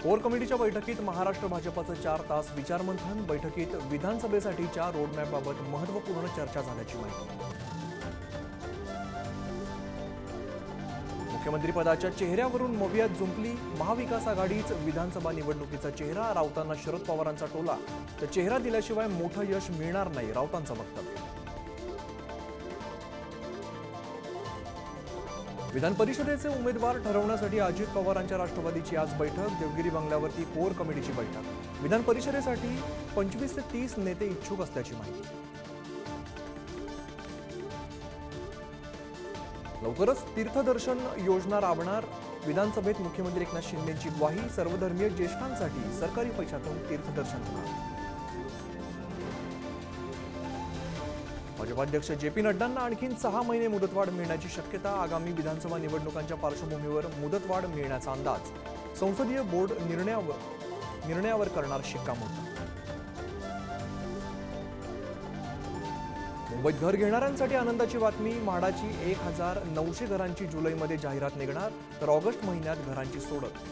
Core कमिटीच्या बैठकीत महाराष्ट्र भाजपचं 4 तास विचारमंथन। बैठकीत विधानसभेसाठीच्या रोडमॅपबाबत महत्त्वपूर्ण चर्चा झाल्याची माहिती। मुख्यमंत्रीपदाच्या चेहऱ्यावरून मवियात जुंपली। महाविकास आघाडीच विधानसभा निवडणुकीचा चेहरा। राऊतांना शरद पवारांचा टोला। तर चेहरा दिल्याशिवाय मोठं यश मिळणार नाही, राऊतांचं वक्तव्य। विधान परिषदेचे उमेदवार ठरवण्यासाठी अजित पवारांच्या राष्ट्रवादीची आज बैठक। देवगिरी बंगल्यावरती कोर कमिटीची बैठक। विधान परिषदेसाठी 25 ते 30 नेते इच्छुक असल्याची माहिती। लवकरच तीर्थदर्शन योजना राबणार। विधानसभेत मुख्यमंत्री एकनाथ शिंदेंची ग्वाही। सर्वधर्मीय ज्येष्ठांसाठी सरकारी पैशातून तीर्थदर्शन होणार। भाजपाध्यक्ष जे.पी. नड्डांना आणखीन 6 महिने मुदतवाढ मिळण्याची शक्यता। आगामी विधानसभा निवडणुकांच्या पार्श्वभूमीवर मुदतवाढ मिळण्याचा अंदाज। संसदीय बोर्ड निर्णयावर करणार शिक्कामोर्तब। मुंबईत घर घेणाऱ्यांसाठी आनंदाची बातमी। म्हाडाची 1900 घरांची जुलैमध्ये जाहिरात निघणार, तर ऑगस्ट महिन्यात घरांची सोडत।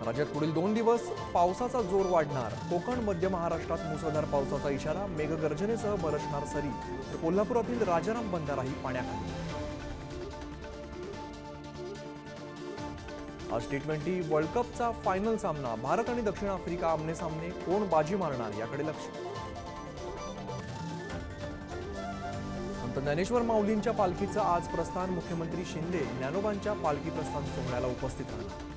राज्यात पुढील 2 दिवस पावसाचा जोर वाढणार। कोकण मध्य महाराष्ट्रात मुसळधार पावसाचा इशारा। मेघगर्जनेसह बरसणार सरी, तर कोल्हापुरातील राजाराम बंधाराही पाण्याखाली। आज T20 वर्ल्ड कपचा फायनल सामना। भारत आणि दक्षिण आफ्रिका आमने सामने। कोण बाजी मारणार याकडे लक्ष। संत ज्ञानेश्वर माऊलींच्या पालखीचं आज प्रस्थान। मुख्यमंत्री शिंदे ज्ञानोबांच्या पालखी प्रस्थान सोहळ्याला उपस्थित राहणार।